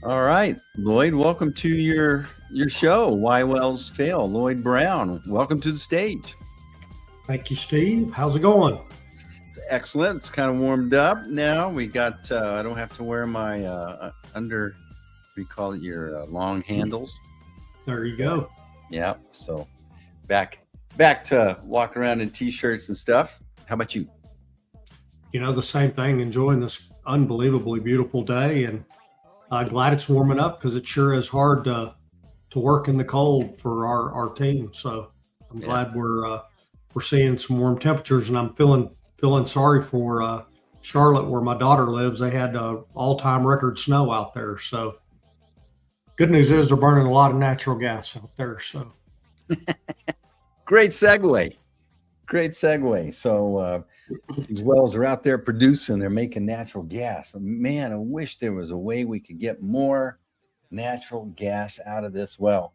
All right, Lloyd, welcome to your show. Why Wells Fail. Lloyd Brown, welcome to the stage. Thank you, Steve. How's it going? It's excellent. It's kind of warmed up now. We got. I don't have to wear my under. We call it your long handles. There you go. Yeah. So back to walking around in t-shirts and stuff. How about you? The same thing, enjoying this unbelievably beautiful day, and glad it's warming up because it sure is hard to work in the cold for our team. So I'm glad we're seeing some warm temperatures, and I'm feeling sorry for Charlotte, where my daughter lives. They had all-time record snow out there. So good news is they're burning a lot of natural gas out there. So Great segue. Great segue. So these wells are out there producing. They're making natural gas. Man, I wish there was a way we could get more natural gas out of this well.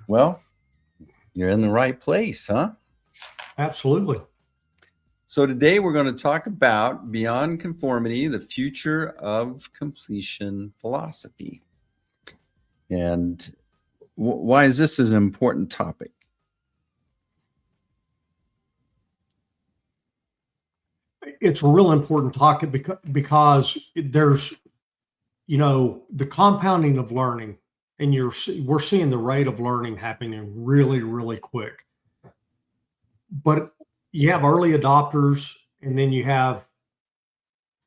Well, you're in the right place, huh? absolutely. So today we're going to talk about Beyond Conformity, the future of completion philosophy. And why is this an important topic? It's a real important topic because there's, the compounding of learning, and we're seeing the rate of learning happening really, really quick. But you have early adopters, and then you have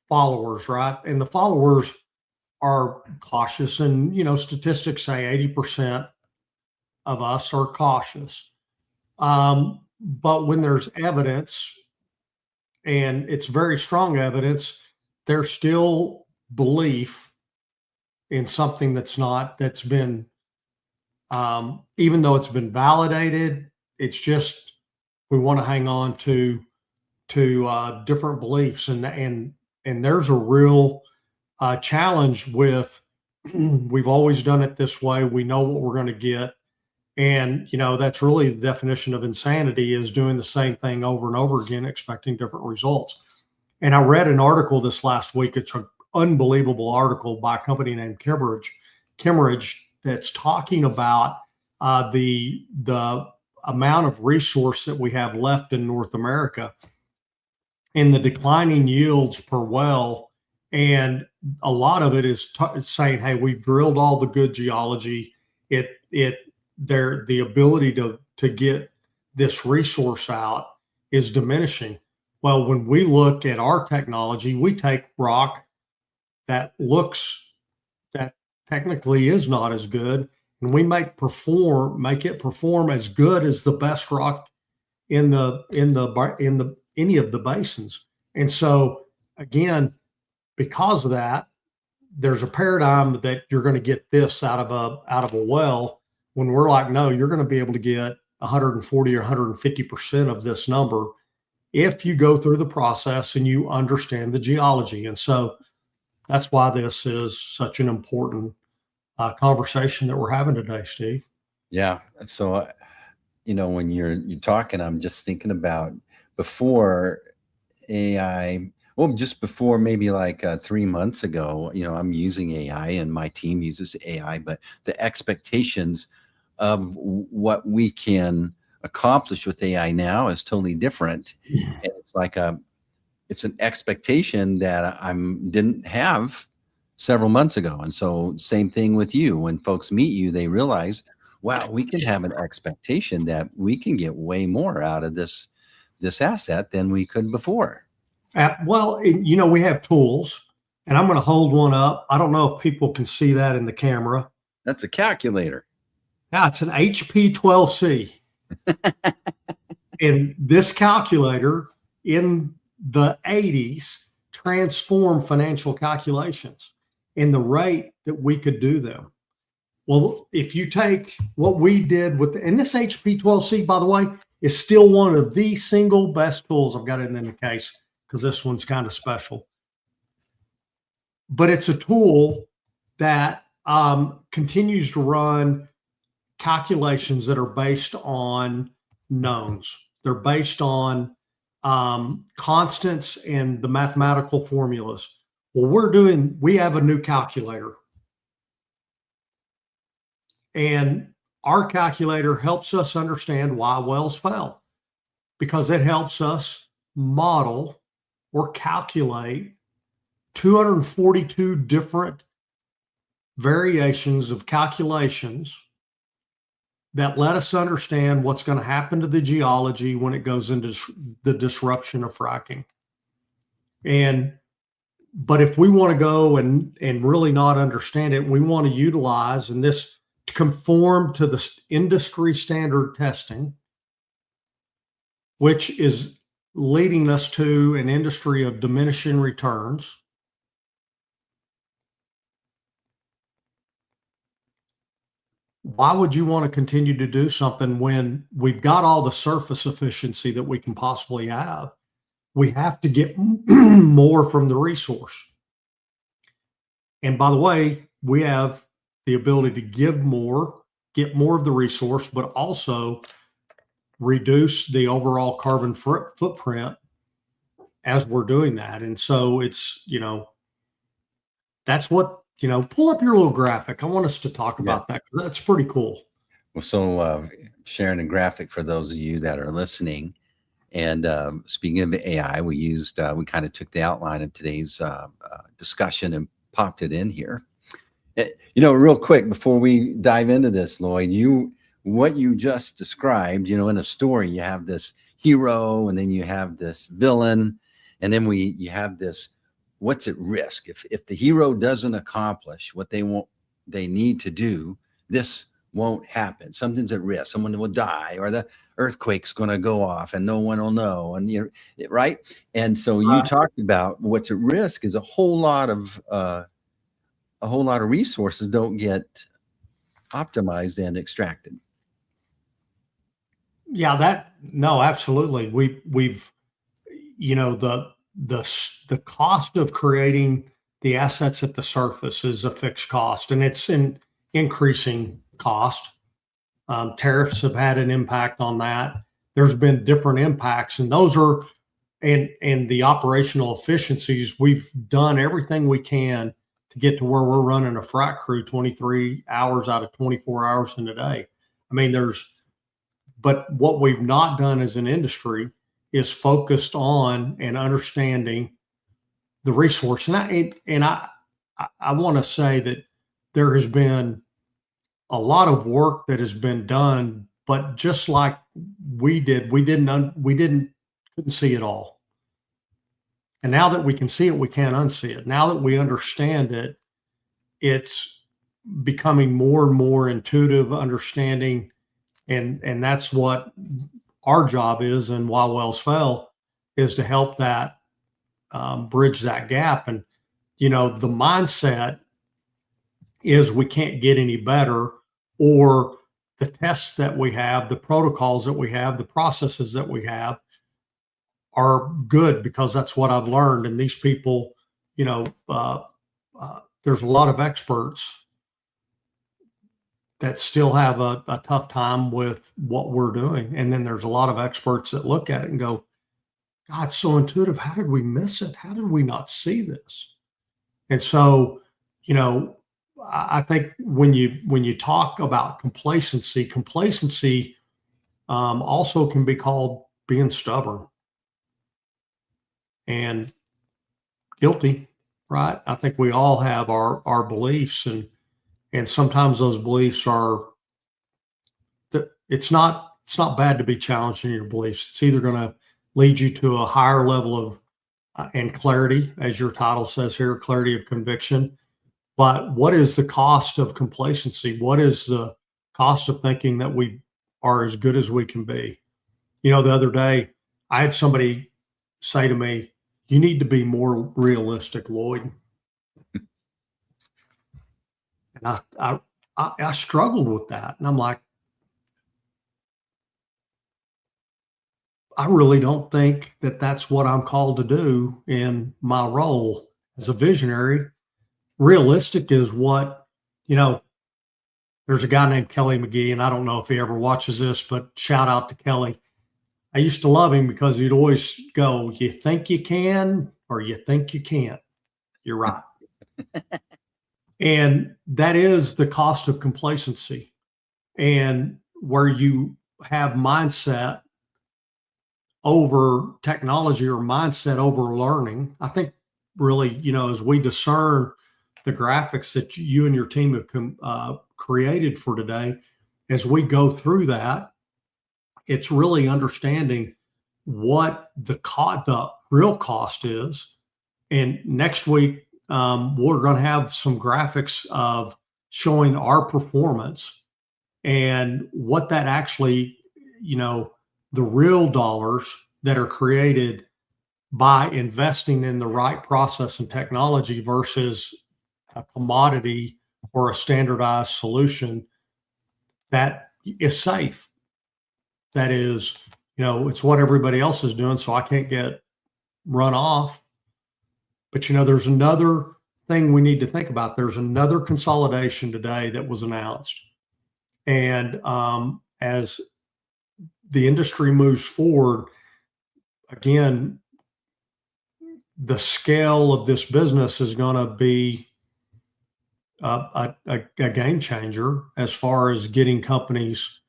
followers, right? And the followers are cautious, and statistics say 80% of us are cautious. But when there's evidence, and it's very strong evidence, there's still belief in something that's been, even though it's been validated, it's just we want to hang on to different beliefs, and there's a real challenge with we've always done it this way. We know what we're going to get. And, that's really the definition of insanity, is doing the same thing over and over again, expecting different results. And I read an article this last week. It's an unbelievable article by a company named Kimmeridge that's talking about the amount of resource that we have left in North America and the declining yields per well. And a lot of it is saying, hey, we've drilled all the good geology. The ability to get this resource out is diminishing. Well, when we look at our technology, we take rock that technically is not as good, and we make it perform as good as the best rock in any of the basins. And so again, because of that, there's a paradigm that you're going to get this out of a well, when we're like, no, you're going to be able to get 140 or 150% of this number if you go through the process and you understand the geology. And so that's why this is such an important conversation that we're having today, Steve. Yeah. So, when you're talking, I'm just thinking about before AI. Well, just before maybe like 3 months ago, I'm using AI and my team uses AI, but the expectations of what we can accomplish with AI now is totally different. And it's like it's an expectation that I didn't have several months ago. And so same thing with you. When folks meet you, they realize, wow, we can have an expectation that we can get way more out of this asset than we could before. We have tools, and I'm going to hold one up. I don't know if people can see that in the camera. That's a calculator. Yeah, it's an HP 12C. And this calculator in the 80s transformed financial calculations in the rate that we could do them. Well, if you take what we did and this HP 12C, by the way, is still one of the single best tools. I've got it in the case because this one's kind of special. But it's a tool that continues to run calculations that are based on knowns. They're based on constants and the mathematical formulas. Well, we have a new calculator. And our calculator helps us understand why wells fail, because it helps us model or calculate 242 different variations of calculations that let us understand what's going to happen to the geology when it goes into the disruption of fracking. But if we want to go and really not understand it, we want to utilize and this to conform to the industry standard testing, which is leading us to an industry of diminishing returns. Why would you want to continue to do something when we've got all the surface efficiency that we can possibly have? We have to get more from the resource. And by the way, we have the ability to give more, get more of the resource, but also reduce the overall carbon footprint as we're doing that. And so it's, that's what, pull up your little graphic. I want us to talk about that. That's pretty cool. Well, so sharing a graphic for those of you that are listening. And speaking of AI, we kind of took the outline of today's discussion and popped it in here. Real quick before we dive into this, Lloyd, what you just described, in a story, you have this hero and then you have this villain, and then you have this, what's at risk. If the hero doesn't accomplish what they need to do, this won't happen. Something's at risk. Someone will die, or the earthquake's going to go off and no one will know. And right. And so you talked about what's at risk is a whole lot of resources don't get optimized and extracted. Yeah, absolutely. We've, the cost of creating the assets at the surface is a fixed cost, and it's an increasing cost. Tariffs have had an impact on that. There's been different impacts, and those are, and the operational efficiencies. We've done everything we can to get to where we're running a frac crew 23 hours out of 24 hours in a day. I mean, but what we've not done as an industry is focused on and understanding the resource. And I want to say that there has been a lot of work that has been done, but just like we couldn't see it all. And now that we can see it, we can't unsee it. Now that we understand it, it's becoming more and more intuitive understanding. And that's what our job is. And Why Wells Fail is to help that bridge that gap. And, the mindset is we can't get any better, or the tests that we have, the protocols that we have, the processes that we have are good because that's what I've learned. And these people, there's a lot of experts that still have a tough time with what we're doing. And then there's a lot of experts that look at it and go, God, it's so intuitive. How did we miss it? How did we not see this? And so, I think when you talk about complacency also can be called being stubborn and guilty, right? I think we all have our beliefs, and sometimes those beliefs are that it's not bad to be challenged in your beliefs. It's either going to lead you to a higher level of and clarity, as your title says here, clarity of conviction. But what is the cost of complacency? What is the cost of thinking that we are as good as we can be? The other day I had somebody say to me, "You need to be more realistic, Lloyd." And I struggled with that. And I'm like, I really don't think that that's what I'm called to do in my role as a visionary. Realistic is what, there's a guy named Kelly McGee, and I don't know if he ever watches this, but shout out to Kelly. I used to love him because he'd always go, "You think you can, or you think you can't. You're right." And that is the cost of complacency. and where you have mindset over technology or mindset over learning. I think really, as we discern the graphics that you and your team have created for today, as we go through that, it's really understanding what the real cost is. And next week, we're going to have some graphics of showing our performance and what that actually, the real dollars that are created by investing in the right process and technology versus a commodity or a standardized solution that is safe. That is, it's what everybody else is doing, so I can't get run off. But, there's another thing we need to think about. There's another consolidation today that was announced. And as the industry moves forward, again, the scale of this business is going to be a game changer as far as getting companies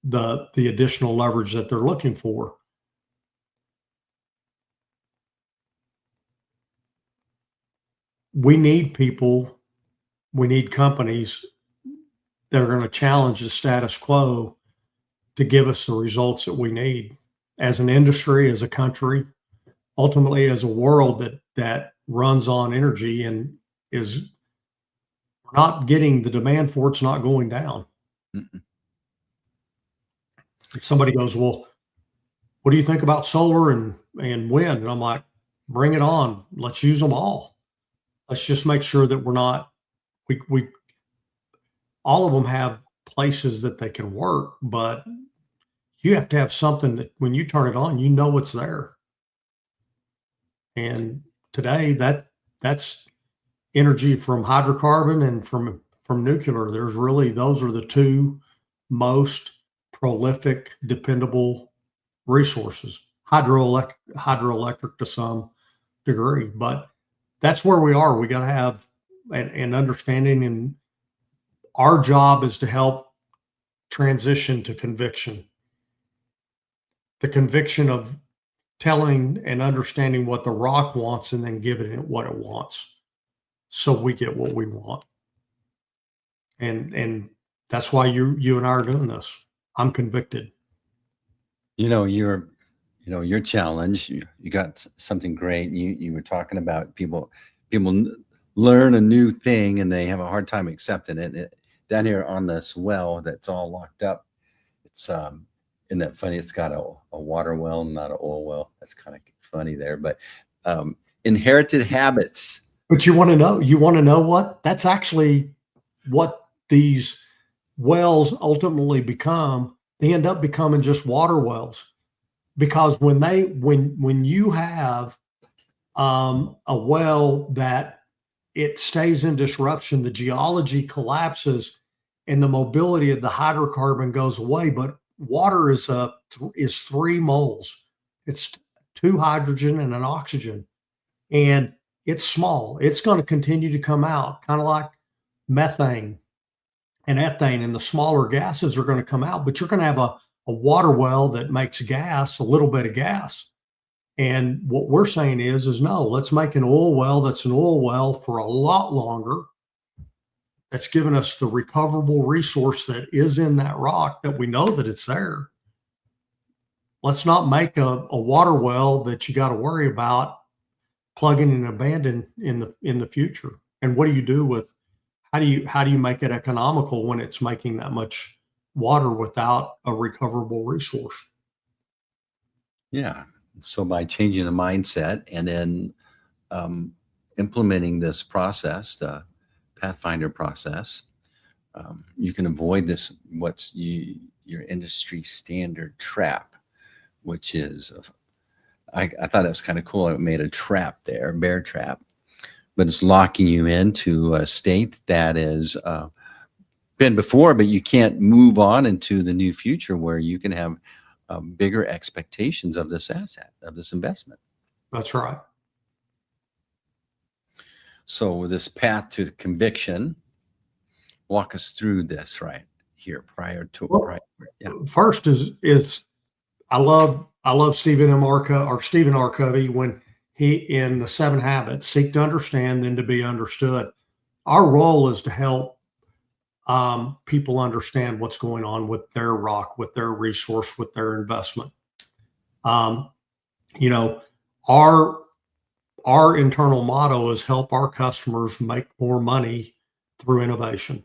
the additional leverage that they're looking for. We need people, we need companies that are going to challenge the status quo to give us the results that we need as an industry, as a country, ultimately as a world that runs on energy and is not getting the demand for it's not going down. Mm-mm. Somebody goes, well, what do you think about solar and wind? And I'm like, bring it on. Let's use them all. Let's just make sure that we're not, we all of them have places that they can work, but you have to have something that when you turn it on, it's there. And today that's energy from hydrocarbon and from nuclear. Those are the two most prolific, dependable resources. Hydroelectric to some degree, but that's where we are. We got to have an understanding, and our job is to help transition to conviction. The conviction of telling and understanding what the rock wants and then giving it what it wants, so we get what we want. And that's why you and I are doing this. I'm convicted. Your challenge, you got something great. You were talking about people learn a new thing and they have a hard time accepting it. Down here on this well that's all locked up, it's isn't that funny? It's got a water well, not an oil well. That's kind of funny there, but inherited habits. But you want to know what? That's actually what these wells ultimately become. They end up becoming just water wells, because when you have a well that it stays in disruption, the geology collapses and the mobility of the hydrocarbon goes away. But water is 3 moles. It's 2 hydrogen and an oxygen, and it's small. It's going to continue to come out, kind of like methane and ethane, and the smaller gases are going to come out. But you're going to have a water well that makes gas, a little bit of gas. And what we're saying is no, let's make an oil well that's an oil well for a lot longer. That's given us the recoverable resource that is in that rock, that we know that it's there. Let's not make a water well that you got to worry about plugging and abandon in the future. And what do you do with, how do you make it economical when it's making that much water without a recoverable resource? Yeah. So by changing the mindset and then implementing this process, the Pathfinder process, you can avoid this, your industry standard trap, which is, I thought it was kind of cool. It made a trap there, bear trap, but it's locking you into a state that is been before, but you can't move on into the new future where you can have bigger expectations of this asset, of this investment. That's right. So this path to conviction, Walk us through this right here prior to Well, yeah. first is I love Stephen R. Covey when he in the 7 Habits seek to understand then to be understood. Our role is to help people understand what's going on with their rock, with their resource, with their investment. Um, you know, our our internal motto is help our customers make more money through innovation,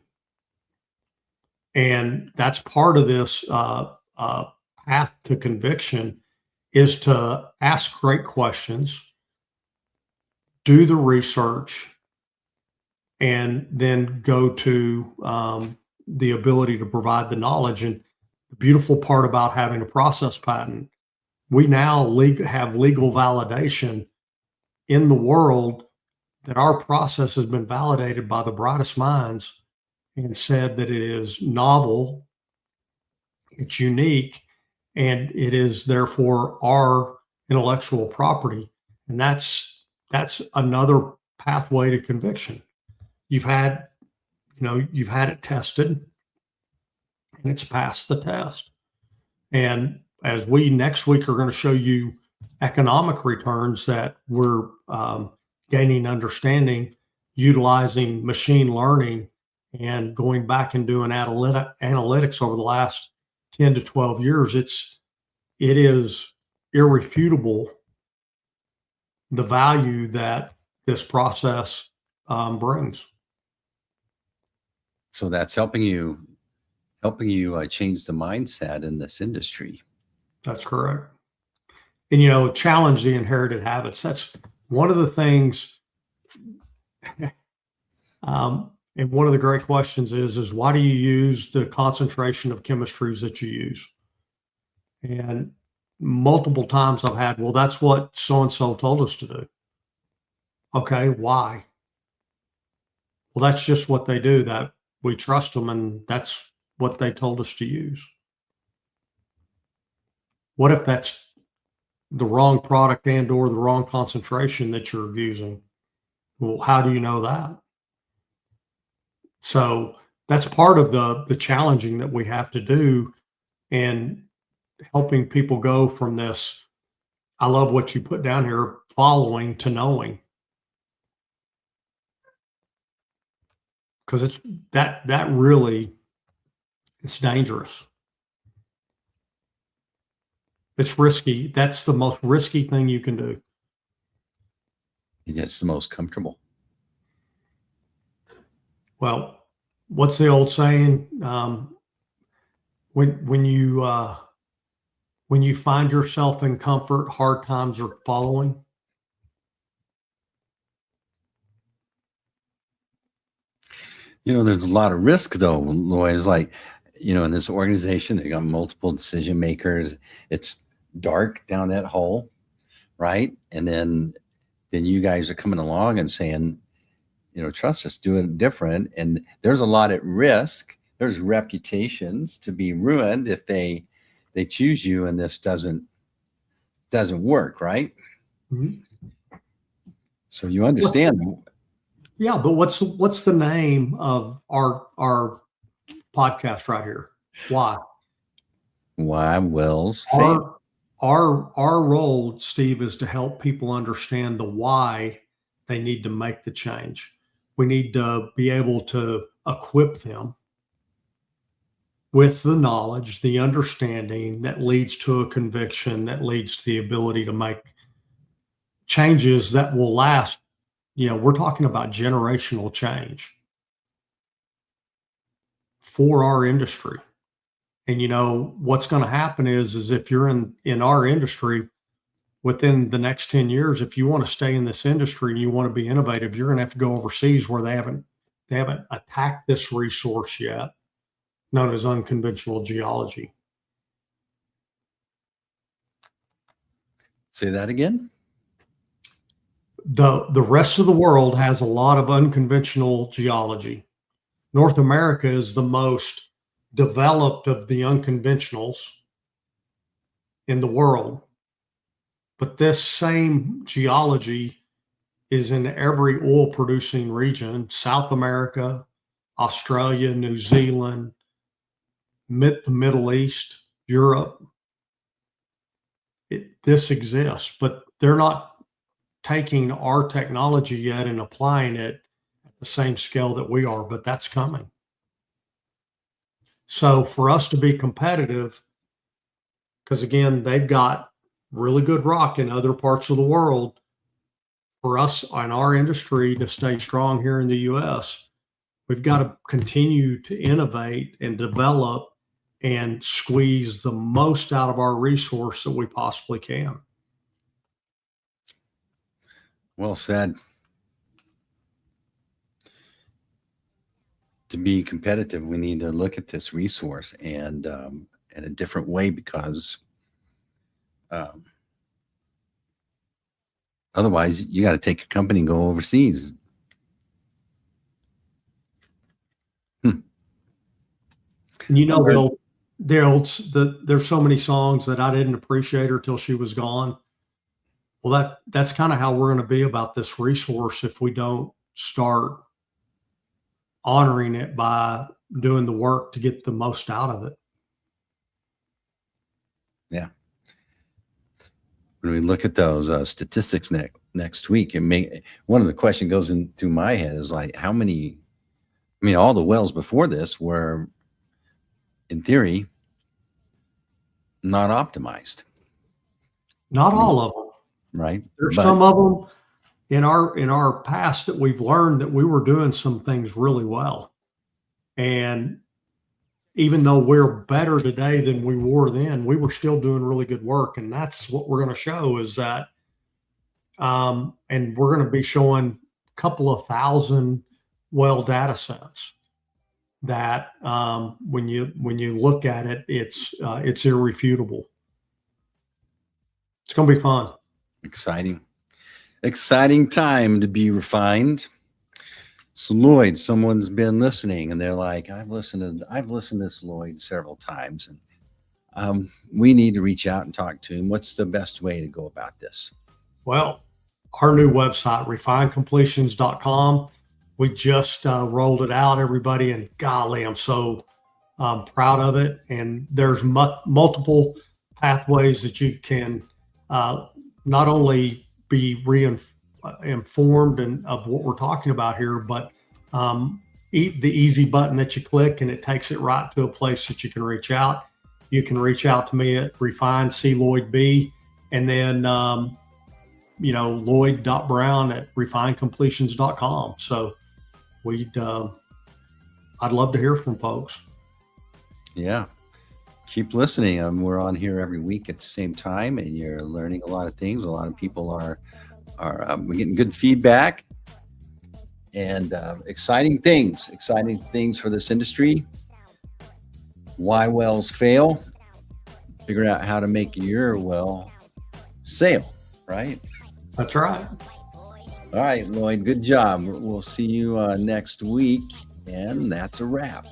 and that's part of this path to conviction is to ask great questions, do the research, and then go to the ability to provide the knowledge. And the beautiful part about having a process patent, we now have legal validation in the world that our process has been validated by the brightest minds and said that it is novel, it's unique, and it is therefore our intellectual property. And that's another pathway to conviction. You've had, you've had it tested and it's passed the test. And as we next week are going to show you economic returns that we're gaining understanding utilizing machine learning and going back and doing analytics over the last 10 to 12 years, it is irrefutable the value that this process brings. So that's helping you change the mindset in this industry. That's correct. And challenge the inherited habits. That's one of the things. And one of the great questions is why do you use the concentration of chemistries that you use? And multiple times I've had, well, that's what so-and-so told us to do. Okay, why? Well, that's just what they do, that we trust them, and that's what they told us to use. What if that's the wrong product and or the wrong concentration that you're using? Well, how do you know that? So that's part of the challenging that we have to do, and helping people go from this, I love what you put down here, following to knowing. Because it's that really, it's dangerous. It's risky. That's the most risky thing you can do. It's the most comfortable. Well, what's the old saying? When you find yourself in comfort, hard times are following. There's a lot of risk though, Lloyd. It's like, in this organization, they got multiple decision makers. It's dark down that hole, right? And then you guys are coming along and saying, trust us, do it different. And there's a lot at risk. There's reputations to be ruined if they choose you and this doesn't work, right? Mm-hmm. So you understand. Yeah, but what's the name of our podcast right here? Why? Why Wells? Our role, Steve, is to help people understand the why they need to make the change. We need to be able to equip them with the knowledge, the understanding that leads to a conviction, that leads to the ability to make changes that will last. We're talking about generational change for our industry. And what's going to happen is if you're in our industry, within the next 10 years, if you want to stay in this industry and you want to be innovative, you're going to have to go overseas where they haven't attacked this resource yet, known as unconventional geology. Say that again. The rest of the world has a lot of unconventional geology. North America is the most developed of the unconventionals in the world. But this same geology is in every oil producing region, South America, Australia, New Zealand, the Middle East, Europe. This exists, but they're not taking our technology yet and applying it at the same scale that we are, but that's coming. So for us to be competitive, because again, they've got really good rock in other parts of the world. For us in our industry to stay strong here in the US, we've got to continue to innovate and develop and squeeze the most out of our resource that we possibly can. Well said. To be competitive, we need to look at this resource and in a different way, because otherwise you got to take a company and go overseas. You know, there's so many songs that I didn't appreciate her till she was gone. Well, that's kind of how we're going to be about this resource if we don't start honoring it by doing the work to get the most out of it. Yeah. When we look at those statistics next week, one of the questions goes into my head is like, how many? I mean, all the wells before this were, in theory, not optimized. Not all of them, right? There's some of them in our past that we've learned that we were doing some things really well, and even though we're better today than we were then, we were still doing really good work. And that's what we're going to show is that, and we're going to be showing a couple of thousand well data sets that when you look at it, it's irrefutable. It's going to be fun. Exciting time to be refined. So Lloyd, someone's been listening and they're like, I've listened to this Lloyd several times, and we need to reach out and talk to him. What's the best way to go about this? Well, our new website, refinecompletions.com, we just rolled it out, everybody, and golly, I'm so proud of it. And there's multiple pathways that you can not only be informed and of what we're talking about here, but the easy button that you click and it takes it right to a place that you can reach out. You can reach out to me at Refine C Lloyd B, and then Lloyd.Brown at refinecompletions.com. So I'd love to hear from folks. Yeah, keep listening. We're on here every week at the same time, and you're learning a lot of things. A lot of people are we're getting good feedback and exciting things for this industry. Why wells fail, figuring out how to make your well sail, right? That's right. All right, Lloyd, good job. We'll see you next week, and that's a wrap.